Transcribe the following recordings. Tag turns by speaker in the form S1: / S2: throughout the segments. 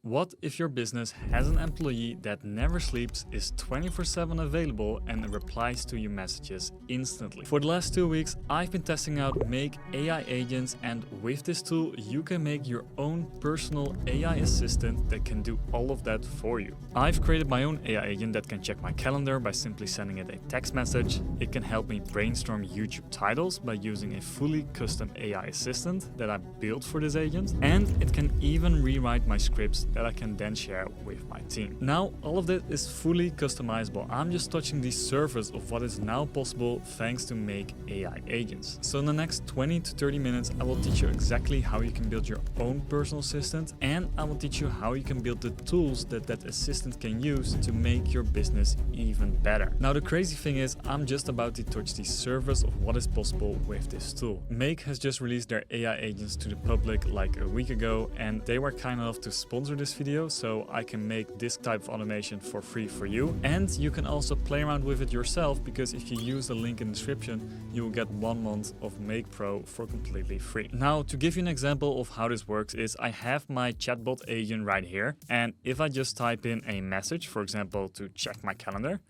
S1: What if your business has an employee that never sleeps, is 24/7 available, and replies to your messages instantly? For the last 2 weeks, I've been testing out Make AI agents, and with this tool, you can make your own personal AI assistant that can do all of that for you. I've created my own AI agent that can check my calendar by simply sending it a text message. It can help me brainstorm YouTube titles by using a fully custom AI assistant that I built for this agent, and it can even rewrite my scripts that I can then share with my team. Now, all of that is fully customizable. I'm just touching the surface of what is now possible thanks to Make AI agents. So in the next 20 to 30 minutes, I will teach you exactly how you can build your own personal assistant, and I will teach you how you can build the tools that that assistant can use to make your business even better. Now, the crazy thing is, I'm just about to touch the surface of what is possible with this tool. Make has just released their AI agents to the public like a week ago, and they were kind enough to sponsor this video, so I can make this type of automation for free for you. And you can also play around with it yourself, because if you use the link in the description, you will get 1 month of Make Pro for completely free. Now, to give you an example of how this works is, I have my chatbot agent right here, and if I just type in a message, for example, to check my calendar,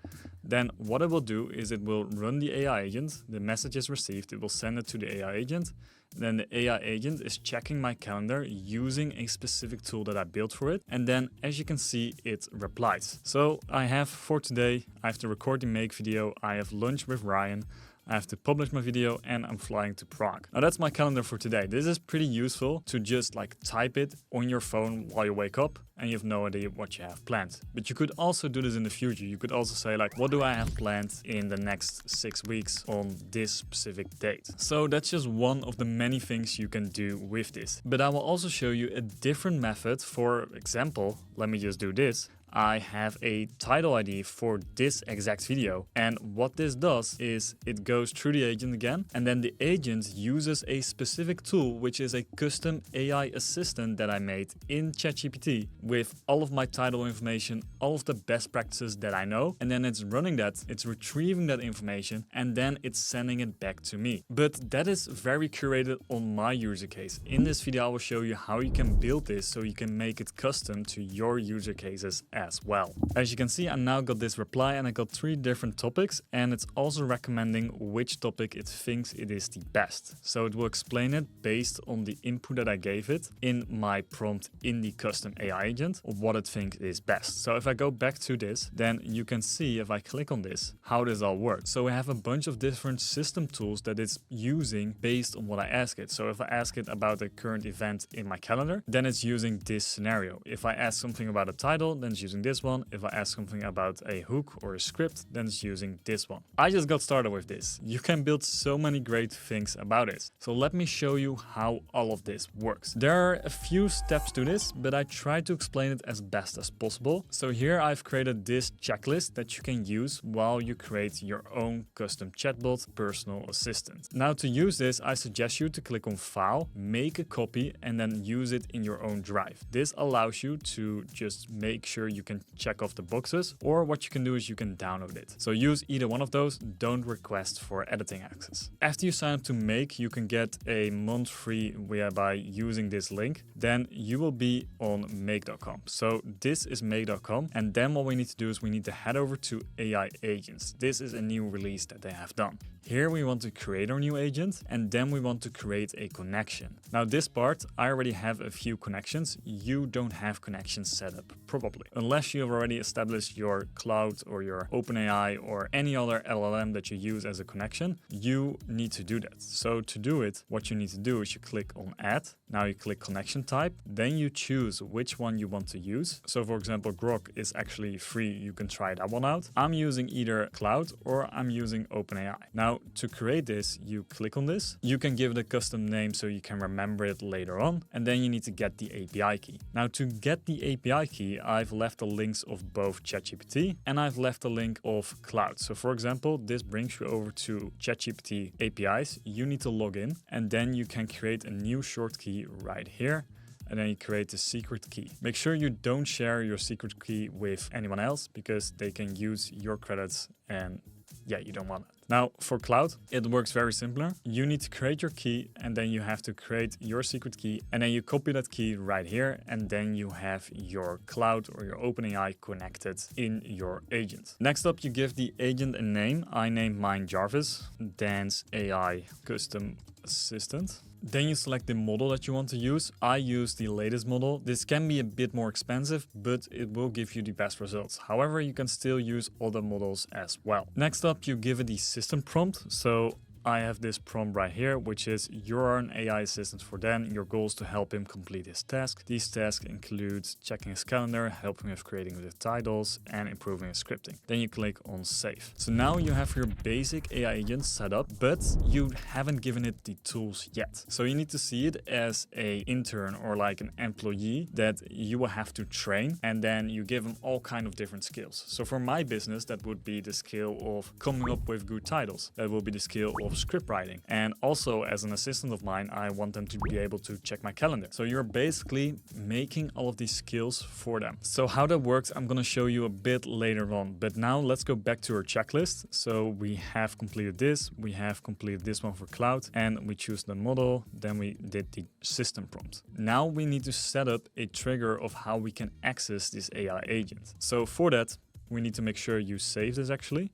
S1: then what it will do is it will run the AI agent, the message is received, it will send it to the AI agent, then the AI agent is checking my calendar using a specific tool that I built for it, and then as you can see, it replies. So I have for today, I have to record the Make video, I have lunch with Ryan, I have to publish my video, and I'm flying to Prague. Now that's my calendar for today. This is pretty useful to just like type it on your phone while you wake up and you have no idea what you have planned. But you could also do this in the future. You could also say like, what do I have planned in the next 6 weeks on this specific date? So that's just one of the many things you can do with this. But I will also show you a different method. For example, let me just do this. I have a title ID for this exact video, and what this does is it goes through the agent again, and then the agent uses a specific tool, which is a custom AI assistant that I made in ChatGPT with all of my title information, all of the best practices that I know, and then it's running that, it's retrieving that information, and then it's sending it back to me. But that is very curated on my user case. In this video, I will show you how you can build this so you can make it custom to your user cases as well. As you can see, I now got this reply, and I got 3 different topics, and it's also recommending which topic it thinks it is the best. So it will explain it based on the input that I gave it in my prompt in the custom AI agent of what it thinks is best. So if I go back to this, then you can see if I click on this, how this all works. So we have a bunch of different system tools that it's using based on what I ask it. So if I ask it about a current event in my calendar, then it's using this scenario. If I ask something about a title, then it's using this one. If I ask something about a hook or a script, then it's using this one. I just got started with this. You can build so many great things about it. So let me show you how all of this works. There are a few steps to this, but I try to explain it as best as possible. So here I've created this checklist that you can use while you create your own custom chatbot personal assistant. Now, to use this, I suggest you to click on File, make a copy, and then use it in your own drive. This allows you to just make sure you can check off the boxes, or what you can do is you can download it. So use either one of those, don't request for editing access. After you sign up to Make, you can get a month free by using this link. Then you will be on make.com. So this is make.com, and then what we need to do is we need to head over to AI agents. This is a new release that they have done. Here we want to create our new agent, and then we want to create a connection. Now this part, I already have a few connections. You don't have connections set up, probably. Unless you've already established your Cloud or your OpenAI or any other LLM that you use as a connection, you need to do that. So to do it, what you need to do is you click on Add. Now you click Connection Type, then you choose which one you want to use. So for example, Grok is actually free. You can try that one out. I'm using either Cloud or I'm using OpenAI. Now, to create this, you click on this. You can give it a custom name so you can remember it later on, and then you need to get the API key. Now, to get the API key, I've left the links of both ChatGPT and I've left the link of Cloud. So for example, this brings you over to ChatGPT APIs. You need to log in, and then you can create a new short key right here. And then you create a secret key. Make sure you don't share your secret key with anyone else, because they can use your credits, and yeah, you don't want it. Now for cloud, it works very similar. You need to create your key and then you have to create your secret key and then you copy that key right here and then you have your cloud or your OpenAI connected in your agent. Next up, you give the agent a name. I named mine Jarvis, Dance AI Custom Assistant. Then you select the model that you want to use. I use the latest model. This can be a bit more expensive, but it will give you the best results. However, you can still use other models as well. Next up, you give it the system prompt. So I have this prompt right here, which is you're an AI assistant for Dan. Your goal is to help him complete his task. These tasks include checking his calendar, helping with creating the titles, and improving his scripting. Then you click on save. So now you have your basic AI agent set up, but you haven't given it the tools yet. So you need to see it as an intern or like an employee that you will have to train, and then you give them all kind of different skills. So for my business, that would be the skill of coming up with good titles. That will be the skill of script writing. And also as an assistant of mine, I want them to be able to check my calendar. So you're basically making all of these skills for them. So how that works, I'm going to show you a bit later on. But now let's go back to our checklist. So we have completed this. We have completed this one for cloud and we choose the model. Then we did the system prompt. Now we need to set up a trigger of how we can access this AI agent. So for that, we need to make sure you save this actually.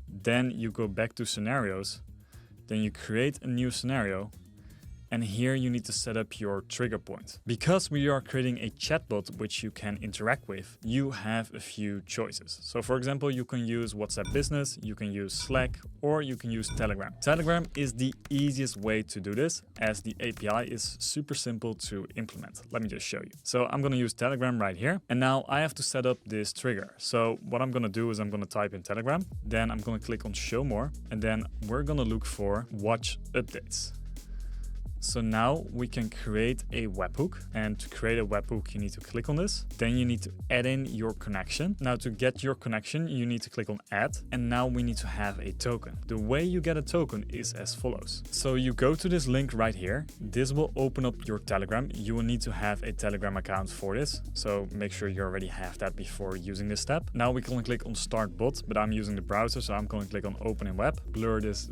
S1: Then you go back to scenarios. Then you create a new scenario, and here you need to set up your trigger point. Because we are creating a chatbot which you can interact with, you have a few choices. So for example, you can use WhatsApp Business, you can use Slack, or you can use Telegram. Telegram is the easiest way to do this as the API is super simple to implement. Let me just show you. So I'm gonna use Telegram right here. And now I have to set up this trigger. So what I'm gonna do is I'm gonna type in Telegram, then I'm gonna click on show more, and then we're gonna look for watch updates. So now we can create a webhook, and to create a webhook you need to click on this. Then you need to add in your connection. Now to get your connection you need to click on add, and now we need to have a token. The way you get a token is as follows. So you go to this link right here. This will open up your Telegram. You will need to have a Telegram account for this, so make sure you already have that before using this step. Now we can click on start bot, but I'm using the browser, so I'm going to click on open in web, blur this.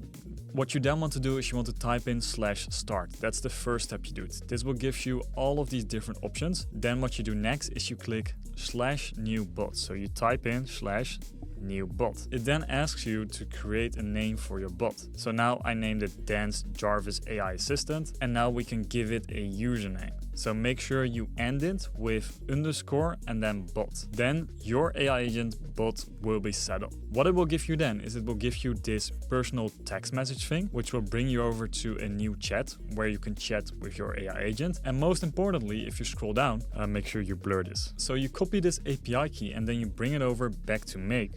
S1: What you then want to do is you want to type in /start. That's the first step you do. This will give you all of these different options. Then what you do next is you click /new bot. So you type in /new bot. It then asks you to create a name for your bot. So now I named it Dance Jarvis AI Assistant, and now we can give it a username. So make sure you end it with underscore and then bot. Then your AI agent bot will be set up. What it will give you then is it will give you this personal text message thing, which will bring you over to a new chat where you can chat with your AI agent. And most importantly, if you scroll down, make sure you blur this. So you copy this API key and then you bring it over back to make.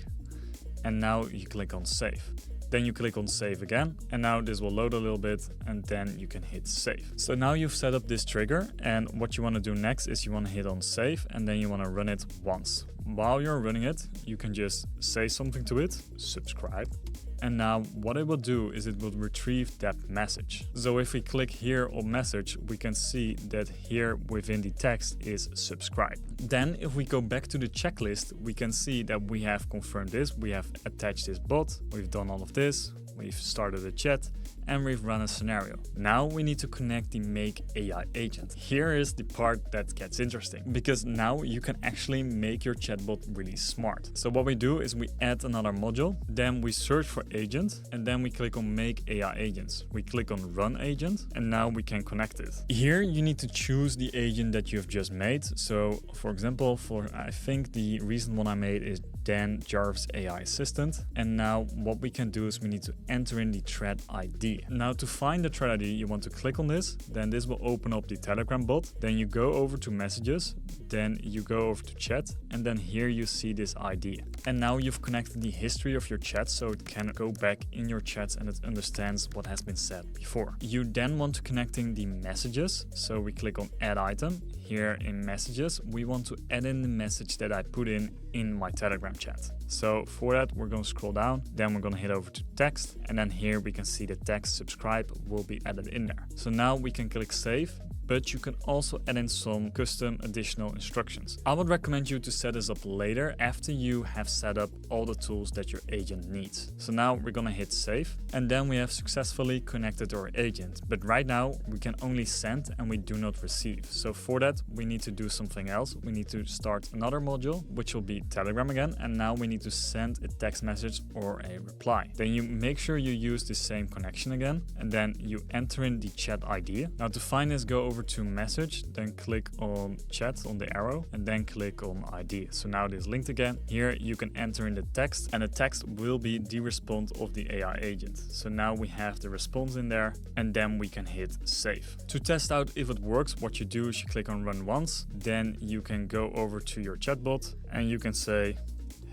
S1: And now you click on save. Then you click on save again, and now this will load a little bit, and then you can hit save. So now you've set up this trigger, and what you want to do next is you want to hit on save, and then you want to run it once. While you're running it, you can just say something to it, subscribe. And now what it will do is it will retrieve that message. So if we click here on message, we can see that here within the text is subscribe. Then if we go back to the checklist, we can see that we have confirmed this. We have attached this bot. We've done all of this. We've started a chat and we've run a scenario. Now we need to connect the make AI agent. Here is the part that gets interesting, because now you can actually make your chatbot really smart. So what we do is we add another module, then we search for agent, and then we click on make AI agents. We click on run agent, and now we can connect it. Here you need to choose the agent that you've just made. So for example, I think the recent one I made is Dan Jarvis AI Assistant. And now what we can do is we need to enter in the thread ID. Now to find the thread ID, you want to click on this, then this will open up the Telegram bot. Then you go over to messages, then you go over to chat, and then here you see this ID. And now you've connected the history of your chat, so it can go back in your chats and it understands what has been said before. You then want to connecting the messages, so we click on add item. Here in messages, we want to add in the message that I put in my Telegram chat. So for that, we're going to scroll down, then we're going to head over to text, and then here we can see the text subscribe will be added in there. So now we can click save, but you can also add in some custom additional instructions. I would recommend you to set this up later after you have set up all the tools that your agent needs. So now we're gonna hit save, and then we have successfully connected our agent. But right now we can only send and we do not receive. So for that, we need to do something else. We need to start another module, which will be Telegram again. And now we need to send a text message or a reply. Then you make sure you use the same connection again, and then you enter in the chat ID. Now to find this, go over to message, then click on chat on the arrow, and then click on ID. So now it is linked again. Here you can enter in the text, and the text will be the response of the AI agent. So now we have the response in there, and then we can hit save. To test out if it works, what you do is you click on run once, then you can go over to your chatbot and you can say,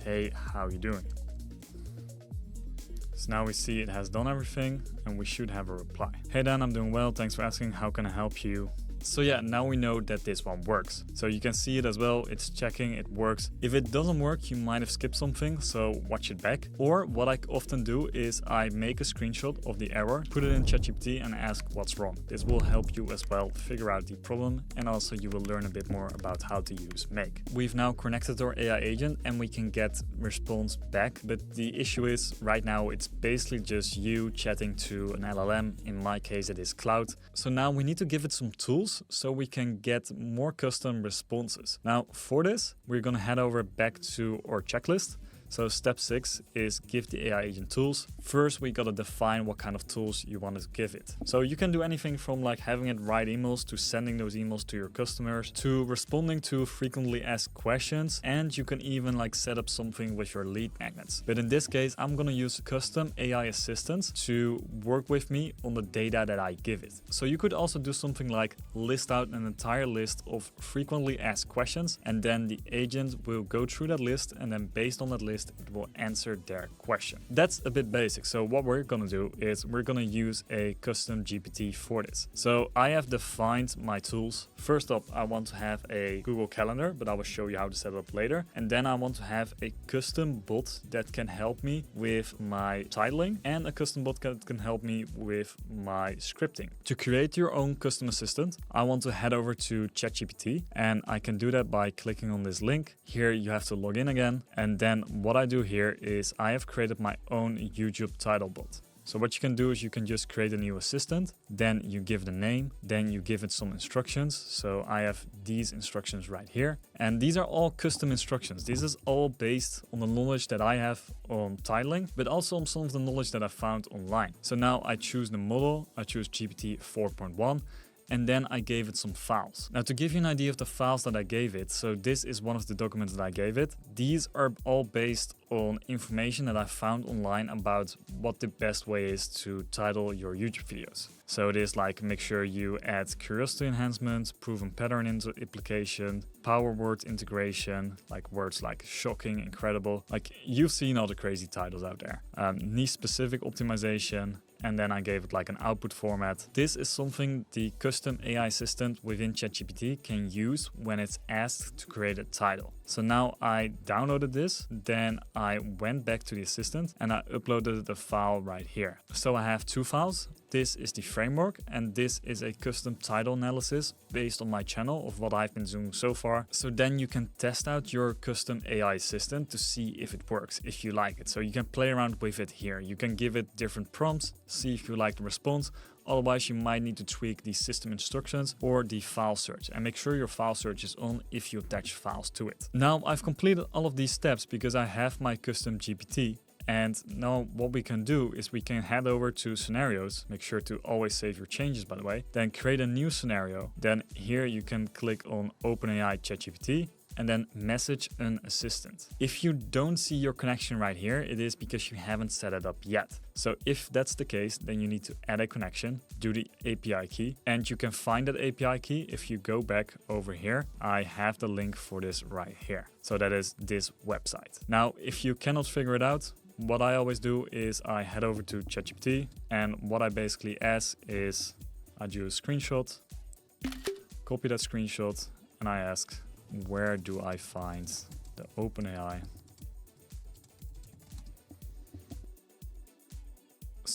S1: hey, how you doing? So now we see it has done everything and we should have a reply. Hey Dan, I'm doing well, thanks for asking, how can I help you? So yeah, now we know that this one works. So you can see it as well, it's checking, it works. If it doesn't work, you might have skipped something, so watch it back. Or what I often do is I make a screenshot of the error, put it in ChatGPT and ask what's wrong. This will help you as well figure out the problem, and also you will learn a bit more about how to use Make. We've now connected our AI agent and we can get response back, but the issue is right now it's basically just you chatting to an LLM. In my case it is Cloud. So now we need to give it some tools so we can get more custom responses. Now for this, we're gonna head over back to our checklist. So step 6 is give the AI agent tools. First, we gotta define what kind of tools you want to give it. So you can do anything from like having it write emails to sending those emails to your customers to responding to frequently asked questions, and you can even like set up something with your lead magnets. But in this case, I'm gonna use custom AI assistants to work with me on the data that I give it. So you could also do something like list out an entire list of frequently asked questions, and then the agent will go through that list, and then based on that list, it will answer their question. That's a bit basic. So what we're gonna do is we're gonna use a custom GPT for this. So I have defined my tools. First up, I want to have a Google Calendar, but I will show you how to set it up later. And then I want to have a custom bot that can help me with my titling, and a custom bot that can help me with my scripting. To create your own custom assistant, I want to head over to ChatGPT, and I can do that by clicking on this link. Here you have to log in again, and then what I do here is I have created my own YouTube title bot. So what you can do is you can just create a new assistant, then you give the name, then you give it some instructions. So I have these instructions right here, and these are all custom instructions. This is all based on the knowledge that I have on titling, but also on some of the knowledge that I found online. So now I choose the model, I choose GPT 4.1, and then I gave it some files. Now to give you an idea of the files that I gave it, so this is one of the documents that I gave it. These are all based on information that I found online about what the best way is to title your YouTube videos. So it is like, make sure you add curiosity enhancement, proven pattern implication, power word integration, like words like shocking, incredible. Like you've seen all the crazy titles out there. Niche specific optimization, and then I gave it like an output format. This is something the custom AI assistant within ChatGPT can use when it's asked to create a title. So now I downloaded this, then I went back to the assistant and I uploaded the file right here. So I have two files. This is the framework, and this is a custom title analysis based on my channel of what I've been doing so far. So then you can test out your custom AI assistant to see if it works, if you like it. So you can play around with it here. You can give it different prompts, see if you like the response. Otherwise, you might need to tweak the system instructions or the file search, and make sure your file search is on if you attach files to it. Now I've completed all of these steps because I have my custom GPT. And now what we can do is we can head over to scenarios, make sure to always save your changes by the way, then create a new scenario. Then here you can click on OpenAI ChatGPT and then message an assistant. If you don't see your connection right here, it is because you haven't set it up yet. So if that's the case, then you need to add a connection, do the API key, and you can find that API key if you go back over here. I have the link for this right here. So that is this website. Now, if you cannot figure it out, what I always do is I head over to ChatGPT, and what I basically ask is I do a screenshot, copy that screenshot, and I ask, where do I find the OpenAI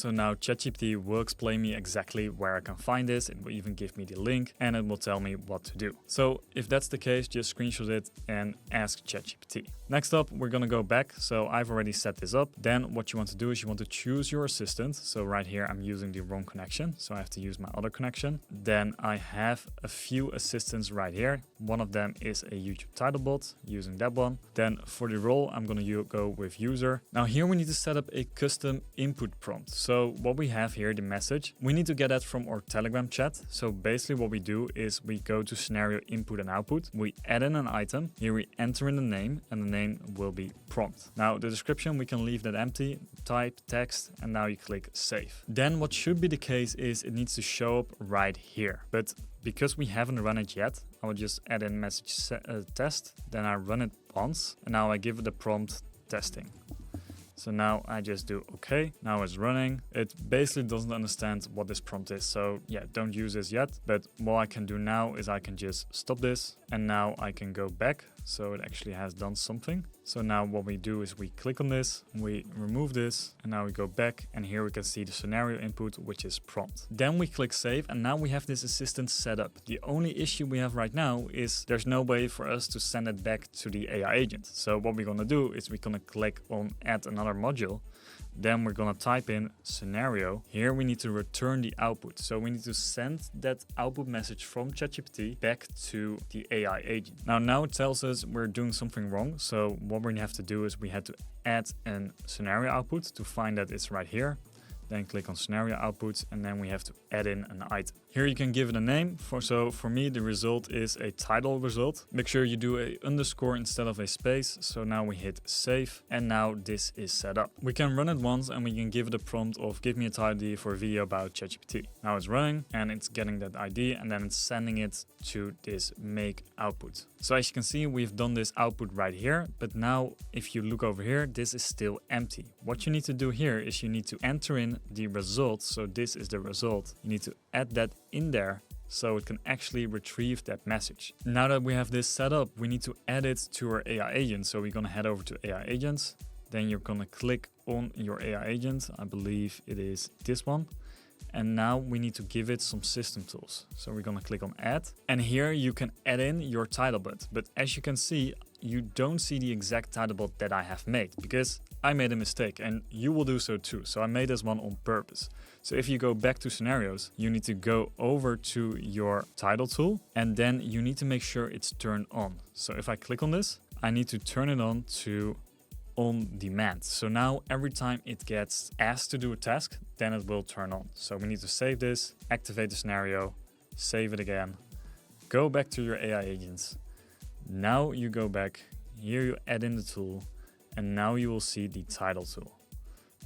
S1: So now ChatGPT will explain me exactly where I can find this. It will even give me the link and it will tell me what to do. So if that's the case, just screenshot it and ask ChatGPT. Next up, we're gonna go back. So I've already set this up. Then what you want to do is you want to choose your assistant. So right here, I'm using the wrong connection. So I have to use my other connection. Then I have a few assistants right here. One of them is a YouTube title bot, using that one. Then for the role, I'm gonna go with user. Now here we need to set up a custom input prompt. So what we have here, the message, we need to get that from our Telegram chat. So basically what we do is we go to scenario input and output. We add in an item. Here we enter in the name and the name will be prompt. Now the description, we can leave that empty, type text, and now you click save. Then what should be the case is it needs to show up right here. But because we haven't run it yet, I will just add in message test. Then I run it once and now I give it the prompt testing. So now I just do okay. Now it's running. It basically doesn't understand what this prompt is. So yeah, don't use this yet. But what I can do now is I can just stop this and now I can go back. So it actually has done something. So now what we do is we click on this, we remove this, and now we go back and here we can see the scenario input, which is prompt. Then we click save and now we have this assistant set up. The only issue we have right now is there's no way for us to send it back to the AI agent. So what we're gonna do is we're gonna click on add another module. Then we're gonna type in scenario. Here we need to return the output. So we need to send that output message from ChatGPT back to the AI agent. Now it tells us we're doing something wrong. So what we have to do is we had to add a scenario output to find that it's right here. Then click on scenario output and then we have to add in an item. Here you can give it a name. So for me, the result is a title result. Make sure you do a underscore instead of a space. So now we hit save and now this is set up. We can run it once and we can give it a prompt of give me a title ID for a video about ChatGPT. Now it's running and it's getting that ID and then it's sending it to this make output. So as you can see, we've done this output right here, but now if you look over here, this is still empty. What you need to do here is you need to enter in the result. So this is the result. You need to add that in there so it can actually retrieve that message. Now that we have this set up, we need to add it to our AI agent. So we're gonna head over to AI agents. Then you're gonna click on your AI agent. I believe it is this one. And now we need to give it some system tools. So we're gonna click on add. And here you can add in your titlebot. But as you can see, you don't see the exact titlebot that I have made because I made a mistake and you will do so too. So I made this one on purpose. So if you go back to scenarios, you need to go over to your title tool and then you need to make sure it's turned on. So if I click on this, I need to turn it on to on demand. So now every time it gets asked to do a task, then it will turn on. So we need to save this, activate the scenario, save it again, go back to your AI agents. Now you go back, here you add in the tool, and now you will see the title tool.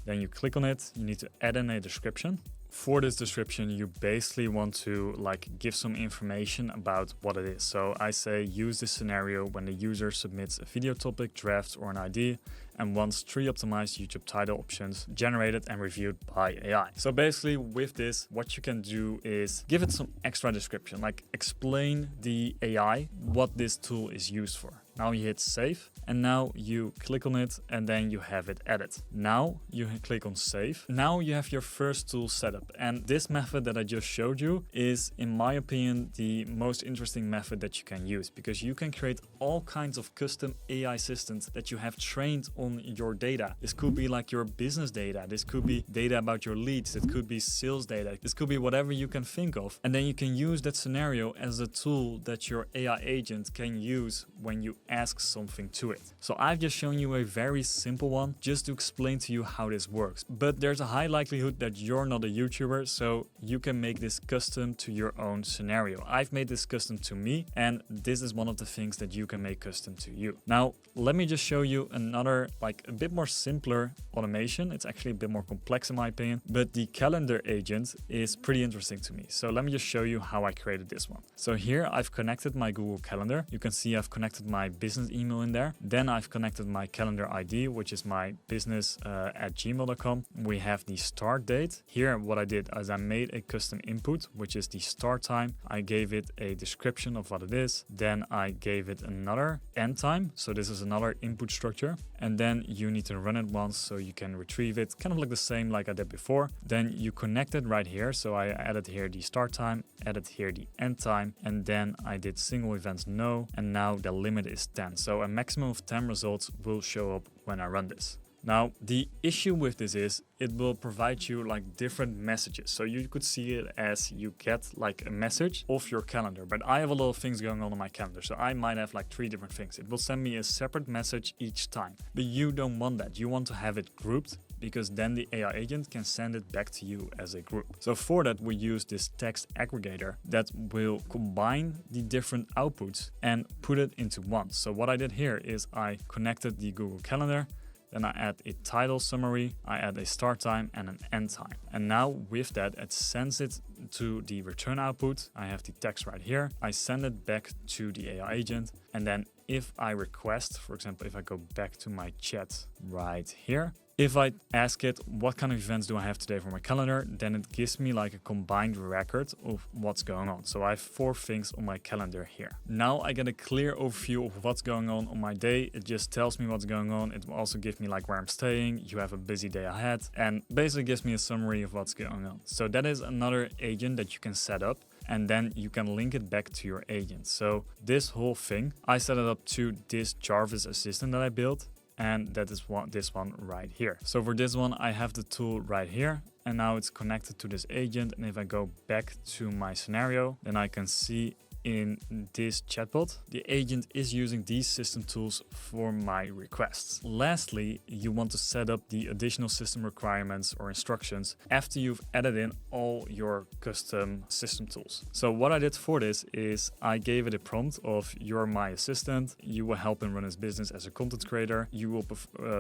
S1: Then you click on it, you need to add in a description. For this description, you basically want to give some information about what it is. So I say use this scenario when the user submits a video topic, draft, or an idea and wants 3 optimized YouTube title options generated and reviewed by AI. So basically with this, what you can do is give it some extra description, like explain the AI what this tool is used for. Now you hit save and now you click on it and then you have it added. Now you click on save. Now you have your first tool set up. And this method that I just showed you is, in my opinion, the most interesting method that you can use because you can create all kinds of custom AI systems that you have trained on your data. This could be like your business data. This could be data about your leads. It could be sales data. This could be whatever you can think of. And then you can use that scenario as a tool that your AI agent can use when you ask something to it. So I've just shown you a very simple one just to explain to you how this works. But there's a high likelihood that you're not a YouTuber, so you can make this custom to your own scenario. I've made this custom to me, and this is one of the things that you can make custom to you. Now, let me just show you another, a bit more simpler automation. It's actually a bit more complex in my opinion, but the calendar agent is pretty interesting to me. So let me just show you how I created this one. So here I've connected my Google Calendar. You can see I've connected my business email in there. Then I've connected my calendar ID, which is my business at gmail.com. We have the start date. Here what I did is I made a custom input, which is the start time. I gave it a description of what it is. Then I gave it another end time. So this is another input structure. And then you need to run it once so you can retrieve it, kind of like the same like I did before. Then you connect it right here. So I added here the start time, added here the end time, and then I did single events no, and now the limit is 10. So a maximum of 10 results will show up when I run this. Now, the issue with this is it will provide you like different messages. So you could see it as you get like a message off your calendar, but I have a lot of things going on my calendar. So I might have like 3 different things. It will send me a separate message each time, but you don't want that. You want to have it grouped, because then the AI agent can send it back to you as a group. So for that, we use this text aggregator that will combine the different outputs and put it into one. So what I did here is I connected the Google Calendar. Then I add a title summary, I add a start time and an end time. And now with that, it sends it to the return output. I have the text right here. I send it back to the AI agent. And then if I request, for example, if I go back to my chat right here, if I ask it what kind of events do I have today for my calendar, then it gives me like a combined record of what's going on. So I have 4 things on my calendar here. Now I get a clear overview of what's going on my day. It just tells me what's going on. It will also give me like where I'm staying. You have a busy day ahead, and basically gives me a summary of what's going on. So that is another agent that you can set up, and then you can link it back to your agent. So this whole thing, I set it up to this Jarvis assistant that I built. And that is this one right here. So for this one, I have the tool right here, and now it's connected to this agent. And if I go back to my scenario, then I can see in this chatbot, the agent is using these system tools for my requests. Lastly, you want to set up the additional system requirements or instructions after you've added in all your custom system tools. So what I did for this is I gave it a prompt of you're my assistant, you will help him run his business as a content creator, you will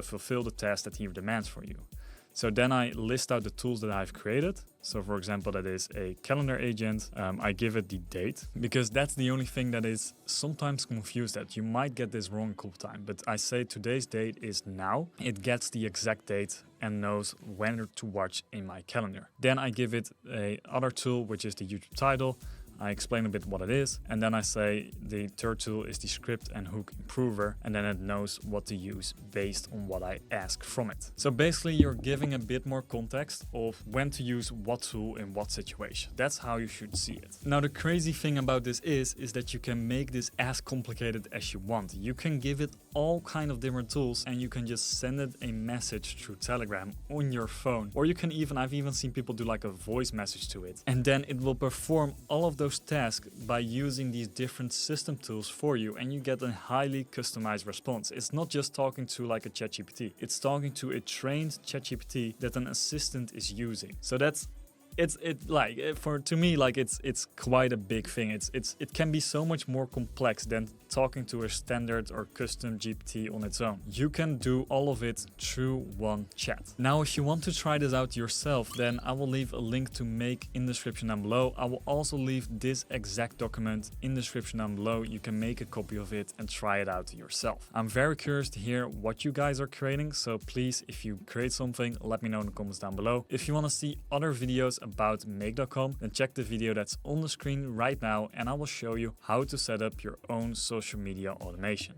S1: fulfill the task that he demands for you. So then I list out the tools that I've created. So for example, that is a calendar agent. I give it the date, because that's the only thing that is sometimes confused that you might get this wrong a couple times. But I say today's date is now. It gets the exact date and knows when to watch in my calendar. Then I give it a other tool, which is the YouTube title. I explain a bit what it is, and then I say the third tool is the script and hook improver, and then it knows what to use based on what I ask from it. So basically you're giving a bit more context of when to use what tool in what situation. That's how you should see it. Now the crazy thing about this is that you can make this as complicated as you want. You can give it all kind of different tools, and you can just send it a message through Telegram on your phone, or you can even, I've even seen people do like a voice message to it, and then it will perform all of those tasks by using these different system tools for you, and you get a highly customized response. It's not just talking to like a ChatGPT, it's talking to a trained ChatGPT that an assistant is using. So that's it's quite a big thing. It can be so much more complex than talking to a standard or custom GPT on its own. You can do all of it through one chat. Now, if you want to try this out yourself, then I will leave a link to make in the description down below. I will also leave this exact document in the description down below. You can make a copy of it and try it out yourself. I'm very curious to hear what you guys are creating, so please, if you create something, let me know in the comments down below. If you want to see other videos about make.com, then check the video that's on the screen right now, and I will show you how to set up your own social media automation.